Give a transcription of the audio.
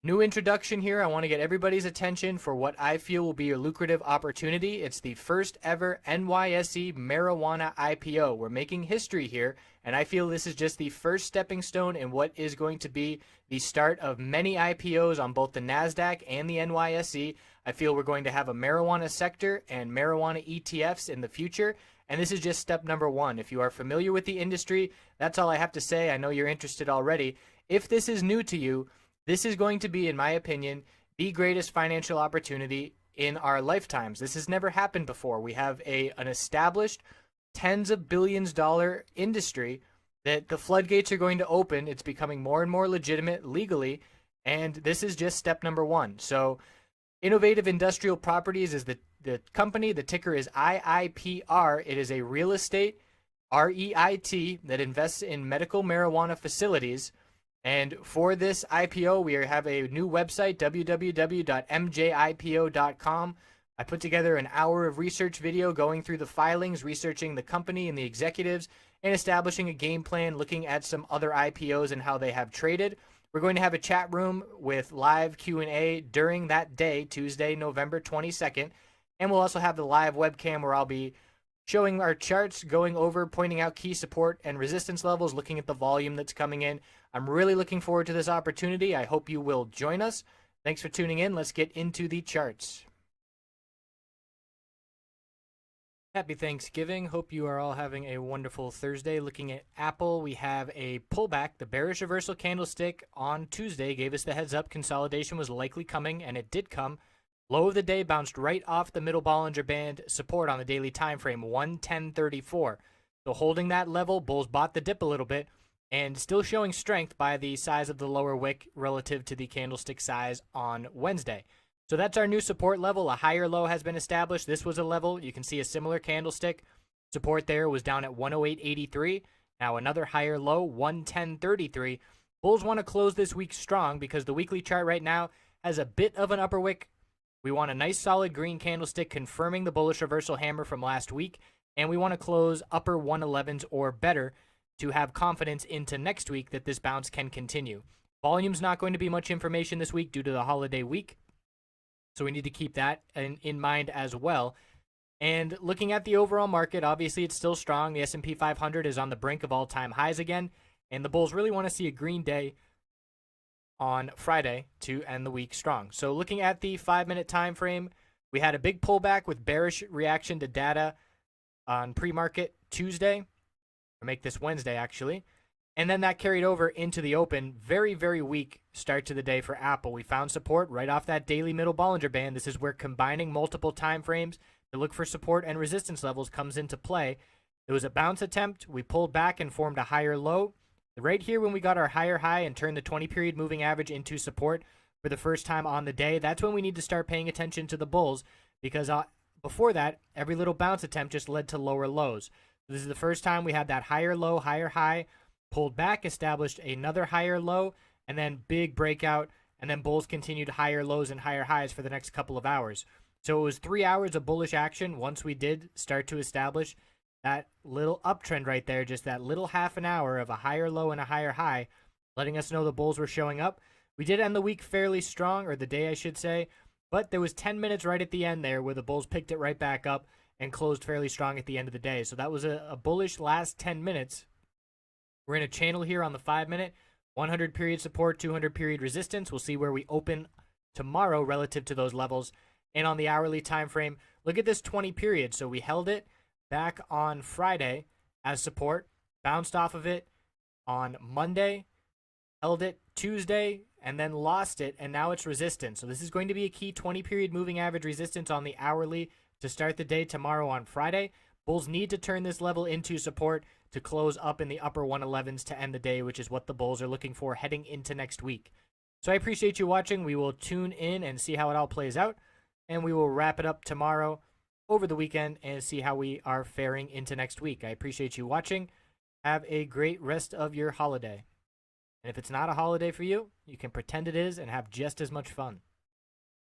New introduction here. I want to get everybody's attention for what I feel will be a lucrative opportunity. It's the first ever NYSE marijuana IPO. We're making history here, and I feel this is just the first stepping stone in what is going to be the start of many IPOs on both the NASDAQ and the NYSE. I feel we're going to have a marijuana sector and marijuana ETFs in the future, and this is just step number one. If you are familiar with the industry, that's all I have to say. I know you're interested already. If this is new to you, this is going to be, in my opinion, the greatest financial opportunity in our lifetimes. This has never happened before. We have an established tens of billions dollar industry that the floodgates are going to open. It's becoming more and more legitimate legally, and this is just step number one. So Innovative Industrial Properties is the company. The ticker is IIPR. It is a real estate REIT that invests in medical marijuana facilities. And for this IPO, we have a new website, www.mjipo.com. I put together an hour of research video going through the filings, researching the company and the executives, and establishing a game plan, looking at some other IPOs and how they have traded. We're going to have a chat room with live Q&A during that day, Tuesday, November 22nd. And we'll also have the live webcam where I'll be showing our charts, going over, pointing out key support and resistance levels, looking at the volume that's coming in. I'm really looking forward to this opportunity. I hope you will join us. Thanks for tuning in. Let's get into the charts. Happy Thanksgiving. Hope you are all having a wonderful Thursday. Looking at Apple, we have a pullback. The bearish reversal candlestick on Tuesday gave us the heads up. Consolidation was likely coming, and it did come. Low of the day bounced right off the middle Bollinger Band support on the daily time frame, 110.34. So holding that level, bulls bought the dip a little bit, and still showing strength by the size of the lower wick relative to the candlestick size on Wednesday. So that's our new support level. A higher low has been established. This was a level. You can see a similar candlestick. Support there was down at 108.83. Now another higher low, 110.33. Bulls want to close this week strong because the weekly chart right now has a bit of an upper wick. We want a nice solid green candlestick confirming the bullish reversal hammer from last week, and we want to close upper 111s or better to have confidence into next week that this bounce can continue. Volume's not going to be much information this week due to the holiday week, so we need to keep that in mind as well. And looking at the overall market, obviously it's still strong. The S&P 500 is on the brink of all-time highs again, and the bulls really want to see a green day on Friday to end the week strong. So looking at the 5-minute time frame, we had a big pullback with bearish reaction to data on pre-market Tuesday, or make this Wednesday actually, and then that carried over into the open. Very, very weak start to the day for Apple. We found support right off that daily middle Bollinger Band. This is where combining multiple time frames to look for support and resistance levels comes into play. It was a bounce attempt. We pulled back and formed a higher low. Right here when we got our higher high and turned the 20-period moving average into support for the first time on the day, that's when we need to start paying attention to the bulls, because before that, every little bounce attempt just led to lower lows. This is the first time we had that higher low, higher high, pulled back, established another higher low, and then big breakout, and then bulls continued higher lows and higher highs for the next couple of hours. So it was 3 hours of bullish action once we did start to establish that little uptrend right there, just that little half an hour of a higher low and a higher high, letting us know the bulls were showing up. We did end the week fairly strong, or the day I should say, but there was 10 minutes right at the end there where the bulls picked it right back up and closed fairly strong at the end of the day. So that was a bullish last 10 minutes. We're in a channel here on the 5-minute, 100 period support, 200 period resistance. We'll see where we open tomorrow relative to those levels. And on the hourly time frame, look at this 20 period. So we held it back on Friday as support, bounced off of it on Monday, held it Tuesday, and then lost it, and now it's resistance. So this is going to be a key 20-period moving average resistance on the hourly to start the day tomorrow on Friday. Bulls need to turn this level into support to close up in the upper 111s to end the day, which is what the bulls are looking for heading into next week. So I appreciate you watching. We will tune in and see how it all plays out, and we will wrap it up tomorrow over the weekend and see how we are faring into next week. I appreciate you watching. Have a great rest of your holiday. And if it's not a holiday for you, you can pretend it is and have just as much fun.